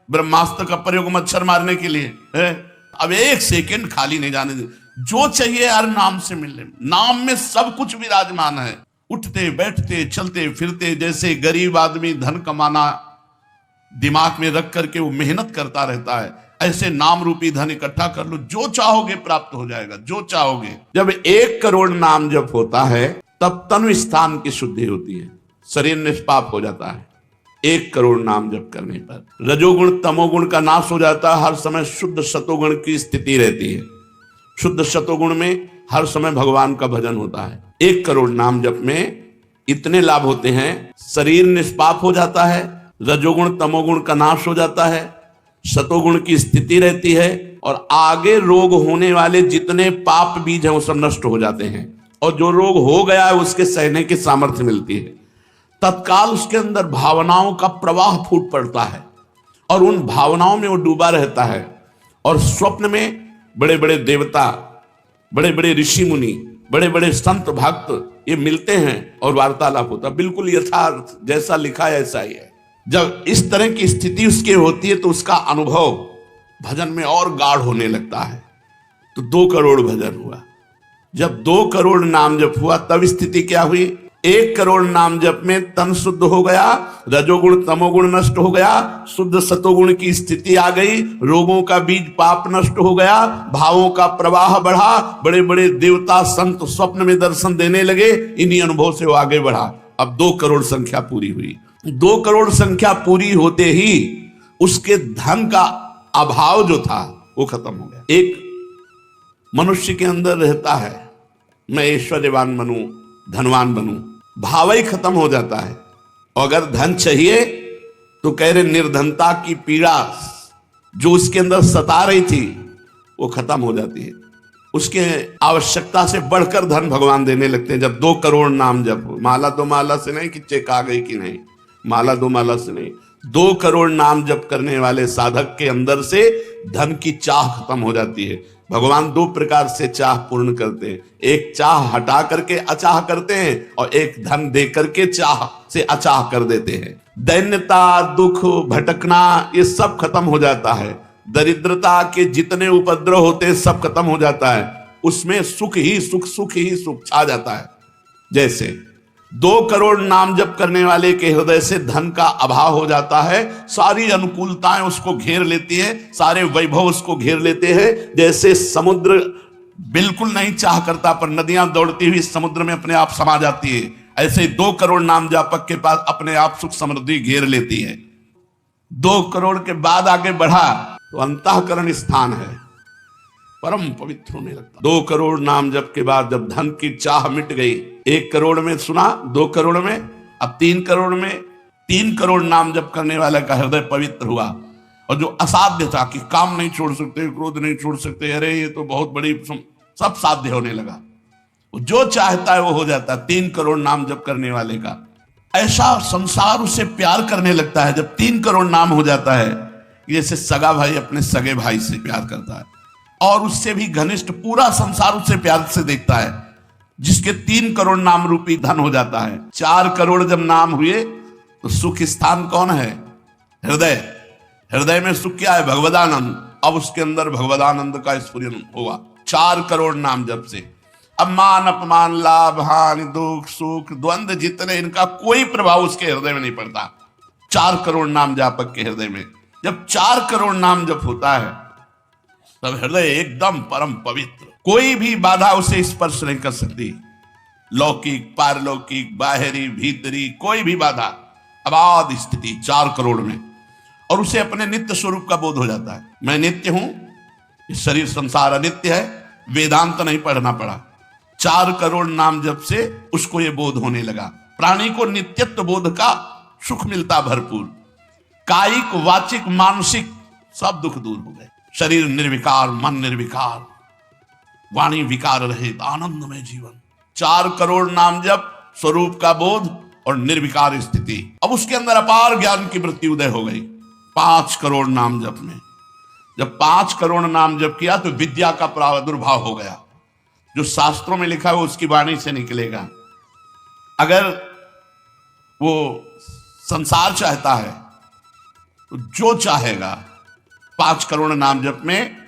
ब्रह्मास्त्र का प्रयोग मच्छर मारने के लिए है। अब एक सेकंड खाली नहीं जाने दे, जो चाहिए यार नाम से मिलने। नाम में सब कुछ विराजमान है। उठते बैठते चलते फिरते, जैसे गरीब आदमी धन कमाना दिमाग में रख करके वो मेहनत करता रहता है, ऐसे नाम रूपी धन इकट्ठा कर लो, जो चाहोगे प्राप्त हो जाएगा, जो चाहोगे। जब 1 करोड़ नाम जप होता है तब तनु स्थान की शुद्धि होती है, शरीर निष्पाप हो जाता है। 1 करोड़ नाम जप करने पर रजोगुण तमोगुण का नाश हो जाता है, हर समय शुद्ध सतोगुण की स्थिति रहती है। शुद्ध सतोगुण में हर समय भगवान का भजन होता है। 1 करोड़ नाम जप में इतने लाभ होते हैं, शरीर निष्पाप हो जाता है, रजोगुण तमोगुण का नाश हो जाता है, सतोगुण की स्थिति रहती है, और आगे रोग होने वाले जितने पाप बीज हैं वो सब नष्ट हो जाते हैं, और जो रोग हो गया है उसके सहने की सामर्थ्य मिलती है। तत्काल उसके अंदर भावनाओं का प्रवाह फूट पड़ता है और उन भावनाओं में वो डूबा रहता है, और स्वप्न में बड़े बड़े देवता, बड़े बड़े ऋषि मुनि, बड़े बड़े संत भक्त ये मिलते हैं और वार्तालाप होता है। बिल्कुल यथार्थ जैसा लिखा है ऐसा ही है। जब इस तरह की स्थिति उसके होती है तो उसका अनुभव भजन में और गाढ़ होने लगता है। तो 2 करोड़ भजन हुआ। जब 2 करोड़ नाम जप हुआ तब स्थिति क्या हुई? 1 करोड़ नाम जप में तन शुद्ध हो गया, रजोगुण तमोगुण नष्ट हो गया, शुद्ध सतोगुण की स्थिति आ गई, रोगों का बीज पाप नष्ट हो गया, भावों का प्रवाह बढ़ा, बड़े बड़े देवता संत स्वप्न में दर्शन देने लगे। इन्हीं अनुभव से वो आगे बढ़ा। अब 2 करोड़ संख्या पूरी हुई। 2 करोड़ संख्या पूरी होते ही उसके धन का अभाव जो था वो खत्म हो गया। एक मनुष्य के अंदर रहता है, मैं ऐश्वर्यवान बनूं, धनवान बनूं, भाव ही खत्म हो जाता है। अगर धन चाहिए तो कह रहे निर्धनता की पीड़ा जो उसके अंदर सता रही थी वो खत्म हो जाती है। उसके आवश्यकता से बढ़कर धन भगवान देने लगते हैं। जब 2 करोड़ नाम जप, माला 2 माला से नहीं कि चेक आ गई कि नहीं, माला 2 माला से नहीं, 2 करोड़ नाम जप करने वाले साधक के अंदर से धन की चाह खत्म हो जाती है। भगवान 2 प्रकार से चाह पूर्ण करते हैं, एक चाह हटा करके अचाह करते हैं और एक धन दे करके चाह से अचाह कर देते हैं। दैन्यता, दुख, भटकना ये सब खत्म हो जाता है। दरिद्रता के जितने उपद्रव होते हैं सब खत्म हो जाता है। उसमें सुख ही सुख, सुख ही सुख छा जाता है। जैसे 2 करोड़ नाम जप करने वाले के हृदय से धन का अभाव हो जाता है, सारी अनुकूलताएं उसको घेर लेती है, सारे वैभव उसको घेर लेते हैं। जैसे समुद्र बिल्कुल नहीं चाह करता पर नदियां दौड़ती हुई समुद्र में अपने आप समा जाती है, ऐसे 2 करोड़ नाम जापक के पास अपने आप सुख समृद्धि घेर लेती है। 2 करोड़ के बाद आगे बढ़ा तो अंतःकरण स्थान है, परम पवित्र होने लगता। 2 करोड़ नाम जप के बाद जब धन की चाह मिट गई, 1 करोड़ में सुना, 2 करोड़ में, अब 3 करोड़ में, 3 करोड़ नाम जप करने वाला का हृदय पवित्र हुआ। और जो असाध्य था कि काम नहीं छोड़ सकते, क्रोध नहीं छोड़ सकते, अरे ये तो बहुत बड़ी, सब साध्य होने लगा। जो चाहता है वो हो जाता है। 3 करोड़ नाम जप करने वाले का ऐसा संसार उसे प्यार करने लगता है जब 3 करोड़ नाम हो जाता है, जैसे सगा भाई अपने सगे भाई से प्यार करता है, और उससे भी घनिष्ठ पूरा संसार उससे प्यार से देखता है, जिसके 3 करोड़ नाम रूपी धन हो जाता है। 4 करोड़ जब नाम हुए तो सुख स्थान कौन है? हृदय। हृदय में सुख क्या है? भगवदानंद। अब उसके अंदर भगवदानंद का स्फुरन हुआ 4 करोड़ नाम जप से। अब मान अपमान, लाभ हानि, दुख सुख, द्वंद्व जितने, इनका कोई प्रभाव उसके हृदय में नहीं पड़ता। 4 करोड़ नाम जापक के हृदय में जब 4 करोड़ नाम जप होता है तब हृदय एकदम परम पवित्र, कोई भी बाधा उसे स्पर्श नहीं कर सकती। लौकिक, पारलौकिक, बाहरी, भीतरी, कोई भी बाधा, अबाध स्थिति 4 करोड़ में। और उसे अपने नित्य स्वरूप का बोध हो जाता है। मैं नित्य हूं, इस शरीर संसार अनित्य है, वेदांत नहीं पढ़ना पड़ा। 4 करोड़ नाम जप से उसको यह बोध होने लगा। प्राणी को नित्यत्व बोध का सुख मिलता भरपूर। कायिक, वाचिक, मानसिक सब दुख दूर हो गए। शरीर निर्विकार, मन निर्विकार, वाणी विकार रहित, आनंदमय जीवन। 4 करोड़ नाम जप, स्वरूप का बोध और निर्विकार स्थिति। अब उसके अंदर अपार ज्ञान की वृत्ति उदय हो गई। 5 करोड़ नाम जप में जब 5 करोड़ नाम जप किया तो विद्या का प्रादुर्भाव हो गया। जो शास्त्रों में लिखा है वो उसकी वाणी से निकलेगा। अगर वो संसार चाहता है तो जो चाहेगा 5 करोड़ नाम जप में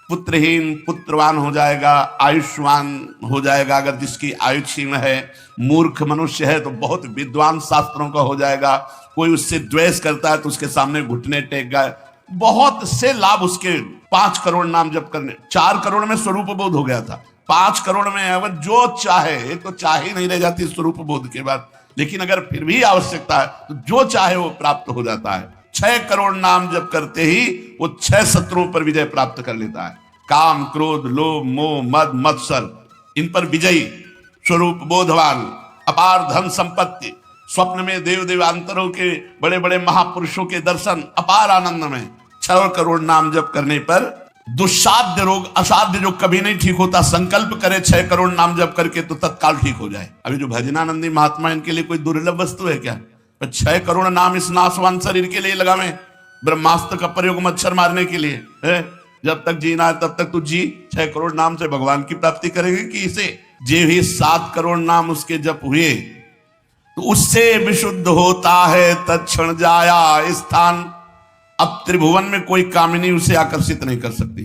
पुत्रहीन पुत्रवान हो जाएगा, आयुष्मान हो जाएगा अगर जिसकी आयु क्षीण है, मूर्ख मनुष्य है तो बहुत विद्वान शास्त्रों का हो जाएगा, कोई उससे द्वेष करता है तो उसके सामने घुटने टेक गए, बहुत से लाभ उसके 5 करोड़ नाम जप करने। 4 करोड़ में स्वरूप बोध हो गया था, 5 करोड़ में अगर जो चाहे, तो चाह ही नहीं रह जाती स्वरूप बोध के बाद, लेकिन अगर फिर भी आवश्यकता है तो जो चाहे वो प्राप्त हो जाता है। 6 करोड़ नाम जप करते ही वो 6 शत्रुओं पर विजय प्राप्त कर लेता है। काम, क्रोध, लोभ, मोह, मद, मत्सर, इन पर विजयी, स्वरूप बोधवान, अपार धन संपत्ति, स्वप्न में देव देवांतरों के बड़े बड़े महापुरुषों के दर्शन, अपार आनंद में। 6 करोड़ नाम जप करने पर दुस्साध्य रोग, असाध्य जो कभी नहीं ठीक होता, संकल्प करे 6 करोड़ नाम जप करके तो तत्काल ठीक हो जाए। अभी जो भजनानंदी महात्मा, इनके लिए कोई दुर्लभ वस्तु है क्या? 6 करोड़ नाम इस नाशवान शरीर के लिए लगावे, ब्रह्मास्त्र का प्रयोग मच्छर मारने के लिए है। जब तक जीना है तब तक तू जी, 6 करोड़ नाम से भगवान की प्राप्ति करेंगे कि इसे जे भी 7 करोड़ नाम उसके जप हुए तो उससे विशुद्ध होता है तत्क्षण जाया स्थान। अब त्रिभुवन में कोई कामिनी उसे आकर्षित नहीं कर सकती,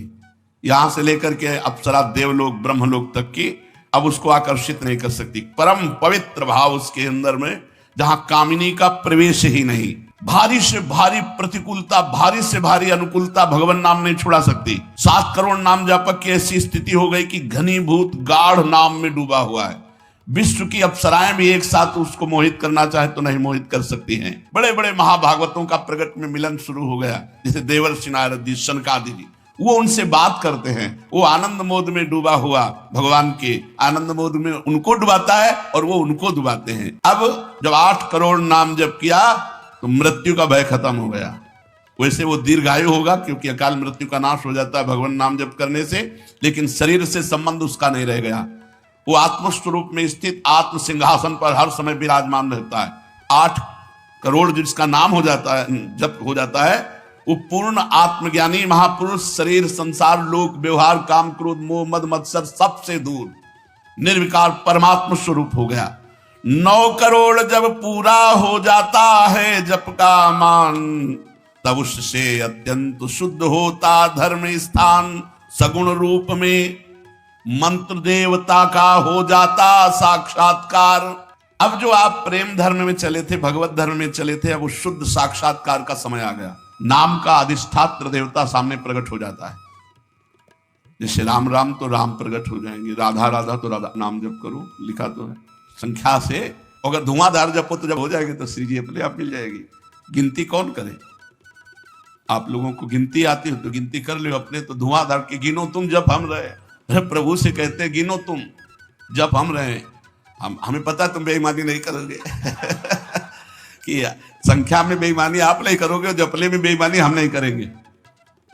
यहां से लेकर के अप्सरा, देवलोक, ब्रह्मलोक तक की अब उसको आकर्षित नहीं कर सकती। परम पवित्र भाव उसके अंदर में, जहां कामिनी का प्रवेश ही नहीं। भारी से भारी प्रतिकूलता, भारी से भारी अनुकूलता भगवान नाम नहीं छुड़ा सकती। 7 करोड़ नाम जापक की ऐसी स्थिति हो गई कि घनीभूत गाढ़ नाम में डूबा हुआ है। विश्व की अप्सराएं भी एक साथ उसको मोहित करना चाहे तो नहीं मोहित कर सकती हैं। बड़े बड़े महाभागवतों का प्रगट में मिलन शुरू हो गया, जैसे देवर्षि नारद जी, शनकादि जी, वो उनसे बात करते हैं। वो आनंद मोद में डूबा हुआ भगवान के आनंद मोद में उनको डुबाता है और वो उनको डुबाते हैं। अब जब 8 करोड़ नाम जप किया तो मृत्यु का भय खत्म हो गया। वैसे वो दीर्घायु होगा क्योंकि अकाल मृत्यु का नाश हो जाता है भगवान नाम जप करने से, लेकिन शरीर से संबंध उसका नहीं रह गया। वो आत्मस्वरूप में स्थित आत्म सिंहासन पर हर समय विराजमान रहता है। 8 करोड़ जिसका नाम हो जाता है, जप हो जाता है, वो पूर्ण आत्मज्ञानी महापुरुष, शरीर, संसार, लोक, व्यवहार, काम, क्रोध, मोह, मद, मत्सर सबसे दूर निर्विकार परमात्मा स्वरूप हो गया। 9 करोड़ जब पूरा हो जाता है जप का मान, तब उससे अत्यंत शुद्ध होता धर्म स्थान। सगुण रूप में मंत्र देवता का हो जाता साक्षात्कार। अब जो आप प्रेम धर्म में चले थे, भगवत धर्म में चले थे, अब वो शुद्ध साक्षात्कार का समय आ गया। नाम का अधिष्ठात्र देवता सामने प्रकट हो जाता है। जैसे राम राम तो राम प्रकट हो जाएंगे, राधा राधा तो राधा। नाम जप करो, लिखा तो है संख्या से। अगर धुआंधार जपो तो जब हो जाएगी तो श्री जी अपने आप मिल जाएगी। गिनती कौन करे? आप लोगों को गिनती आती हो तो गिनती कर लो अपने। तो धुआंधार के गिनो तुम जब हम रहे, प्रभु से कहते हैं गिनो तुम जब हम रहे। हमें पता तुम बेईमानी नहीं करोगे कि संख्या में बेईमानी आप नहीं करोगे, जपले में बेईमानी हम नहीं करेंगे।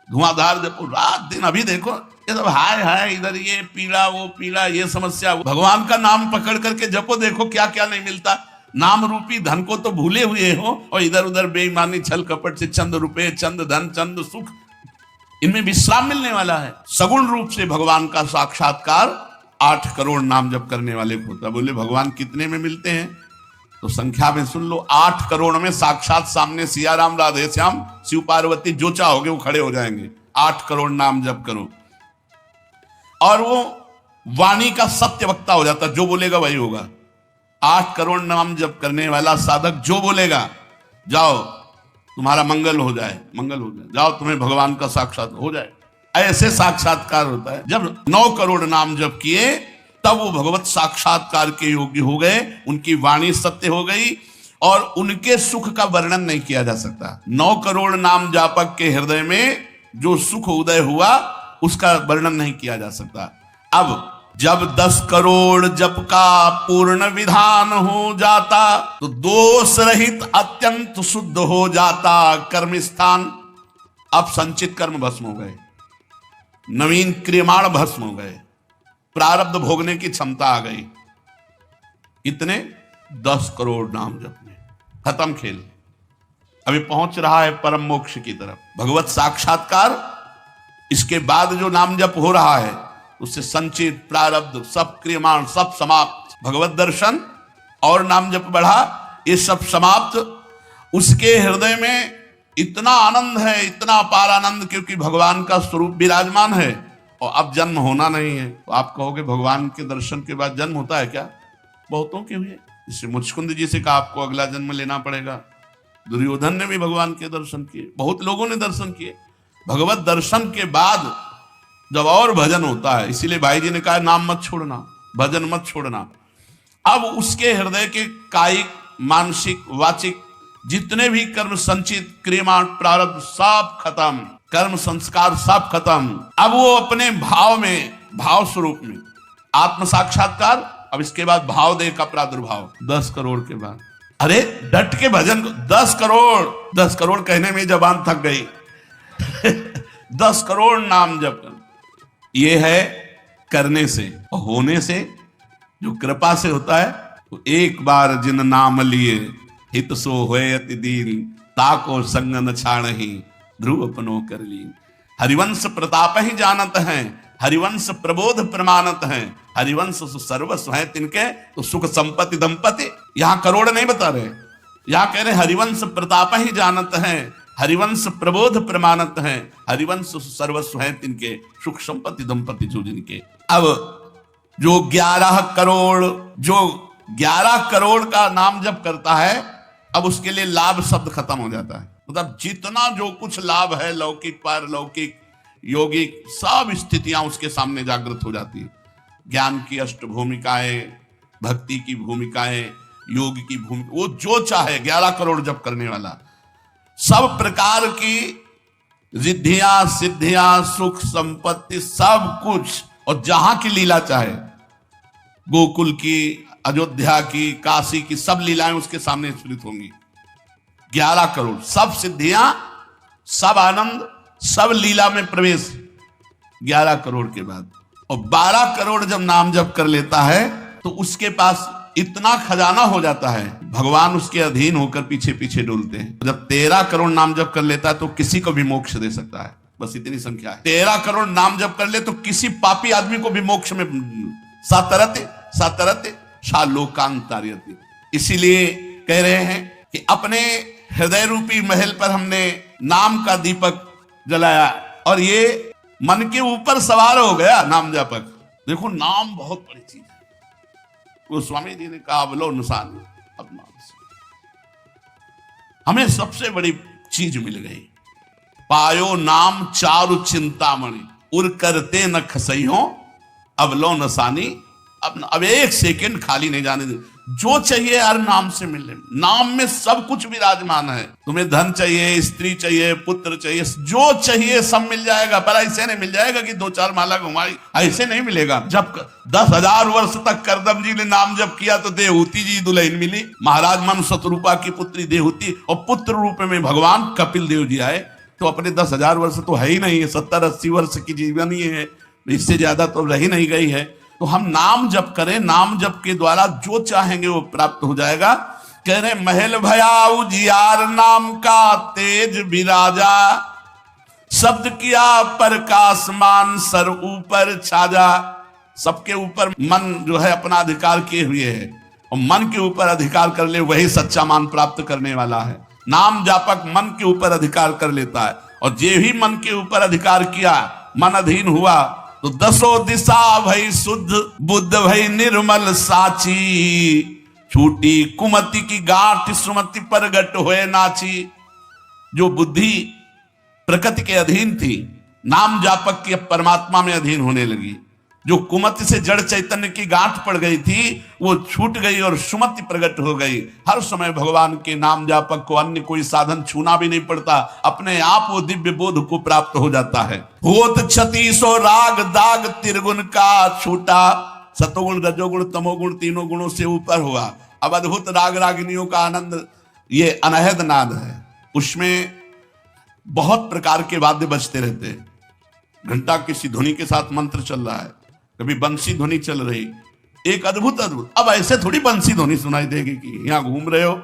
धुआंधार जपो रात दिन। अभी देखो ये सब हाय हाय, इधर ये पीड़ा वो पीड़ा, ये समस्या। भगवान का नाम पकड़ करके जपो, देखो क्या क्या नहीं मिलता। नाम रूपी धन को तो भूले हुए हो और इधर उधर बेईमानी छल कपट से चंद रुपए, चंद धन, चंद सुख, इनमें विश्राम मिलने वाला है। सगुण रूप से भगवान का साक्षात्कार 8 करोड़ नाम जप करने वाले को होता। बोले भगवान कितने में मिलते हैं? तो संख्या में सुन लो, 8 करोड़ में साक्षात सामने सिया राम, राधे श्याम, शिव पार्वती, जो चाहोगे वो खड़े हो जाएंगे। 8 करोड़ नाम जप करो और वो वाणी का सत्य वक्ता हो जाता, जो बोलेगा वही होगा। 8 करोड़ नाम जप करने वाला साधक जो बोलेगा, जाओ तुम्हारा मंगल हो जाए, मंगल हो जाए, जाओ तुम्हें भगवान का साक्षात हो जाए। ऐसे साक्षात्कार होता है। जब 9 करोड़ नाम जप किए तब वो भगवत साक्षात्कार के योग्य हो गए, उनकी वाणी सत्य हो गई और उनके सुख का वर्णन नहीं किया जा सकता। 9 करोड़ नाम जापक के हृदय में जो सुख उदय हुआ उसका वर्णन नहीं किया जा सकता। अब जब 10 करोड़ जप का पूर्ण विधान हो जाता तो दोष रहित अत्यंत शुद्ध हो जाता कर्म स्थान। अब संचित कर्म भस्म हो गए, नवीन क्रियमाण भस्म हो गए, प्रारब्ध भोगने की क्षमता आ गई। इतने 10 करोड़ नाम जप में खत्म खेल। अभी पहुंच रहा है परम मोक्ष की तरफ, भगवत साक्षात्कार। इसके बाद जो नाम जप हो रहा है उससे संचित प्रारब्ध सब क्रियमाण सब समाप्त। भगवत दर्शन और नाम जप बढ़ा, ये सब समाप्त। उसके हृदय में इतना आनंद है, इतना अपार आनंद, क्योंकि भगवान का स्वरूप विराजमान है और अब जन्म होना नहीं है। तो आप कहोगे भगवान के दर्शन के बाद जन्म होता है क्या? बहुतों के हुए। जैसे मुचकुंद जी से कहा आपको अगला जन्म लेना पड़ेगा। दुर्योधन ने भी भगवान के दर्शन किए, बहुत लोगों ने दर्शन किए। भगवत दर्शन के बाद जब और भजन होता है, इसीलिए भाई जी ने कहा नाम मत छोड़ना, भजन मत छोड़ना। अब उसके हृदय के कायिक, मानसिक, वाचिक जितने भी कर्म संचित, क्रियामाण, प्रारब्ध सब खत्म, कर्म संस्कार सब खत्म। अब वो अपने भाव में, भाव स्वरूप में आत्म साक्षात्कार। अब इसके बाद भाव देह का प्रादुर्भाव 10 करोड़ के बाद। अरे डट के भजन को 10 करोड़ कहने में जबान थक गई 10 करोड़ नाम जप कर, ये है करने से। और होने से, जो कृपा से होता है, तो एक बार जिन नाम लिए हित सो होए अति दीन, ताको संग न छाड़हि ध्रुव अपनो कर ली। हरिवंश प्रताप ही जानत हैं, हरिवंश प्रबोध प्रमाणत हैं, हरिवंश सर्वस्व है तिनके, तो सुख संपत्ति दंपति। यहां करोड़ नहीं बता रहे, यहां कह रहे हरिवंश प्रताप ही जानत हैं, हरिवंश प्रबोध प्रमाणत हैं, हरिवंश सर्वस्व है तिनके, सुख संपत्ति दंपति जो जिनके। अब जो 11 करोड़ का नाम जब करता है, अब उसके लिए लाभ शब्द खत्म हो जाता है। मतलब जितना जो कुछ लाभ है, लौकिक, पारलौकिक, योगिक, सब स्थितियां उसके सामने जागृत हो जाती है। ज्ञान की अष्ट भूमिकाएं, भक्ति की भूमिकाएं, योग की भूमिका, वो जो चाहे 11 करोड़ जब करने वाला, सब प्रकार की रिद्धियां, सिद्धियां, सुख संपत्ति, सब कुछ, और जहां की लीला चाहे, गोकुल की, अयोध्या की, काशी की, सब लीलाएं उसके सामने स्फुरित होंगी। 11 करोड़, सब सिद्धियां, सब आनंद, सब लीला में प्रवेश 11 करोड़ के बाद। और 12 करोड़ जब नाम जप कर लेता है, तो उसके पास इतना खजाना हो जाता है, भगवान उसके अधीन होकर पीछे पीछे डोलते हैं। जब 13 करोड़ नाम जप कर लेता है, तो किसी को भी मोक्ष दे सकता है। बस इतनी संख्या है। 13 करोड़ नाम जप कर ले तो किसी पापी आदमी को भी मोक्ष में सातरते शालोकांतार्यति। इसीलिए कह रहे हैं कि अपने हृदय रूपी महल पर हमने नाम का दीपक जलाया, और ये मन के ऊपर सवार हो गया नाम जापक। देखो नाम बहुत बड़ी चीज है। गोस्वामी जी ने कहा अवलो नुसान अपना, हमें सबसे बड़ी चीज मिल गई। पायो नाम चारु चिंतामणि, उर करते न खसइयो अवलो नसानी। अब एक सेकंड खाली नहीं जाने दे। जो चाहिए हर नाम से मिले, नाम में सब कुछ विराजमान है। तुम्हें धन चाहिए, स्त्री चाहिए, पुत्र चाहिए, जो चाहिए सब मिल जाएगा। पर ऐसे नहीं मिल जाएगा कि 2-4 माला घुमाई, ऐसे नहीं मिलेगा। जब 10,000 वर्ष तक करदम जी ने नाम जप किया तो देहूति जी दुल्हन मिली, महाराज मनु शतरूपा की पुत्री देहूति, और पुत्र रूप में भगवान कपिल देव जी आए। तो अपने 10,000 वर्ष तो है ही नहीं है, 70-80 वर्ष की जीवन ही है, इससे ज्यादा तो रही नहीं गई है। तो हम नाम जप करें, नाम जप के द्वारा जो चाहेंगे वो प्राप्त हो जाएगा। कह रहे महल भया उजियार, नाम का तेज विराजा, शब्द किया प्रकाशमान, सर ऊपर छाजा। सबके ऊपर मन जो है अपना अधिकार किए हुए है, और मन के ऊपर अधिकार कर ले वही सच्चा मान प्राप्त करने वाला है। नाम जापक मन के ऊपर अधिकार कर लेता है, और जे भी मन के ऊपर अधिकार किया, मन अधीन हुआ, तो 10 दिशा भई शुद्ध, बुद्ध भई निर्मल साची, छूटी कुमति की गांठ, सुमति प्रगट होए नाची। जो बुद्धि प्रकृति के अधीन थी, नाम जापक के परमात्मा में अधीन होने लगी। जो कुमति से जड़ चैतन्य की गांठ पड़ गई थी, वो छूट गई और सुमति प्रकट हो गई। हर समय भगवान के नाम जापक को अन्य कोई साधन छूना भी नहीं पड़ता, अपने आप वो दिव्य बोध को प्राप्त हो जाता है। होत 36 राग दाग त्रिगुण का छूटा, सतोगुण रजोगुण तमोगुण तीनों गुणों से ऊपर हुआ। अब अद्भुत राग रागिनियों का आनंद, ये अनहद नाद है। उसमें बहुत प्रकार के वाद्य बजते रहते हैं। घंटा किसी ध्वनि के साथ मंत्र चल रहा है, कभी बंसी ध्वनि चल रही, एक अद्भुत। अब ऐसे थोड़ी बंसी ध्वनि सुनाई देगी कि यहाँ घूम रहे हो,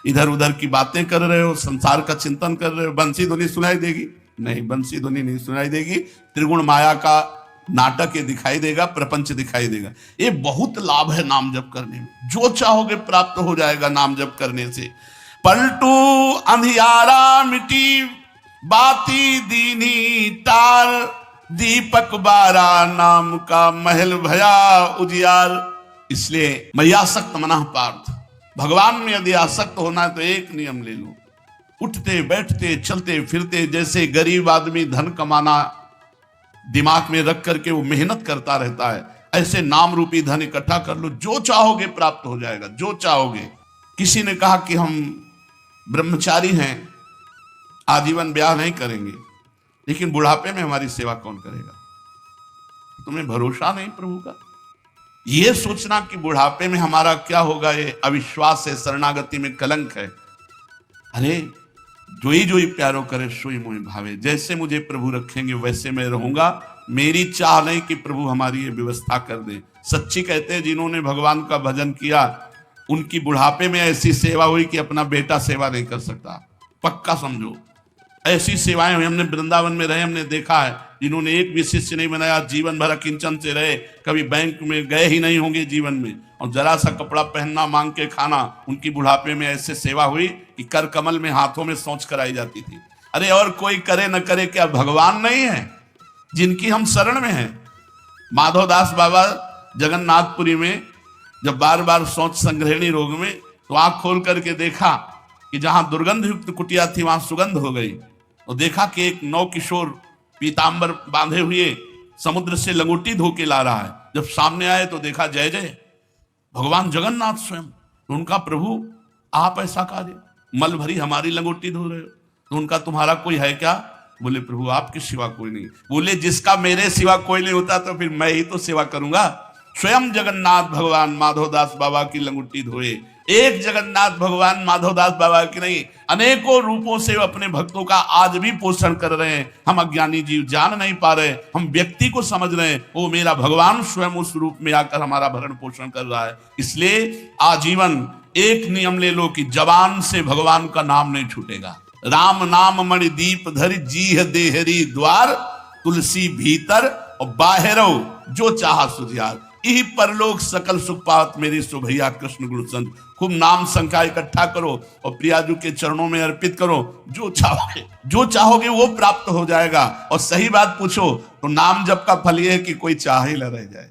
इधर उधर की बातें कर रहे हो, संसार का चिंतन कर रहे हो, बंसी ध्वनि सुनाई देगी? नहीं, बंसी ध्वनि नहीं सुनाई देगी। त्रिगुण माया का नाटक ये दिखाई देगा, प्रपंच दिखाई देगा। ये बहुत लाभ है नाम जप करने में। जो चाहोगे प्राप्त हो जाएगा नाम जप करने से। पलटू अंधियारा मिटी, बाती दीनी तार, दीपक बारा नाम का महल भया उजियार। इसलिए मय्यासक्त मनः पार्थ, भगवान में यदि आसक्त होना है तो एक नियम ले लो, उठते बैठते चलते फिरते जैसे गरीब आदमी धन कमाना दिमाग में रख करके वो मेहनत करता रहता है, ऐसे नाम रूपी धन इकट्ठा कर लो, जो चाहोगे प्राप्त हो जाएगा, जो चाहोगे। किसी ने कहा कि हम ब्रह्मचारी हैं, आजीवन ब्याह नहीं करेंगे, लेकिन बुढ़ापे में हमारी सेवा कौन करेगा? तुम्हें भरोसा नहीं प्रभु का? ये सोचना कि बुढ़ापे में हमारा क्या होगा, ये अविश्वास है, शरणागति में कलंक है। अरे जोई जोई प्यारो करे सोई मोहि भावे, जैसे मुझे प्रभु रखेंगे वैसे मैं रहूंगा। मेरी चाह नहीं कि प्रभु हमारी ये व्यवस्था कर दे। सच्ची कहते हैं जिन्होंने भगवान का भजन किया उनकी बुढ़ापे में ऐसी सेवा हुई कि अपना बेटा सेवा नहीं कर सकता। पक्का समझो, ऐसी सेवाएं हुई। हमने वृंदावन में रहे, हमने देखा है जिन्होंने एक भी शिष्य नहीं बनाया, जीवन भर किंचन से रहे, कभी बैंक में गए ही नहीं होंगे जीवन में, और जरा सा कपड़ा पहनना मांग के खाना, उनकी बुढ़ापे में ऐसे सेवा हुई कि कर कमल में हाथों में सोच कराई जाती थी। अरे और कोई करे न करे, क्या भगवान नहीं है जिनकी हम शरण में हैं? माधवदास बाबा जगन्नाथपुरी में जब बार बार सोच संग्रहणी रोग में, तो आंख खोल करके देखा कि जहां दुर्गंध युक्त कुटिया थी वहां सुगंध हो गई। तो देखा कि एक नौ किशोर पीतांबर बांधे हुए समुद्र से लंगोटी धो के ला रहा है। जब सामने आए तो देखा जय जय भगवान जगन्नाथ स्वयं। तो उनका प्रभु आप ऐसा कार्य, मल भरी हमारी लंगोटी धो रहे हो, तो उनका तुम्हारा कोई है क्या? बोले प्रभु आपके सिवा कोई नहीं। बोले जिसका मेरे सिवा कोई नहीं होता तो फिर मैं ही तो सेवा करूंगा। स्वयं जगन्नाथ भगवान माधवदास बाबा की लंगोटी धोए। एक जगन्नाथ भगवान माधवदास बाबा की नहीं, अनेकों रूपों से अपने भक्तों का आज भी पोषण कर रहे हैं। हम अज्ञानी जीव जान नहीं पा रहे, हम व्यक्ति को समझ रहे हैं, वो मेरा भगवान स्वयं उस रूप में आकर हमारा भरण पोषण कर रहा है। इसलिए आजीवन एक नियम ले लो कि जबान से भगवान का नाम नहीं छूटेगा। राम नाम मणि दीप धरि, जीह देहरी द्वार, तुलसी भीतर और बाहरो जो चाहा सुधियार। यही परलोक सकल सुख पावत मेरी सुभैया कृष्ण गुरु संत। खूब नाम संख्या इकट्ठा करो और प्रियाजू के चरणों में अर्पित करो। जो चाहोगे वो प्राप्त हो जाएगा। और सही बात पूछो तो नाम जप का फल ये है कि कोई चाह ही न रह जाए।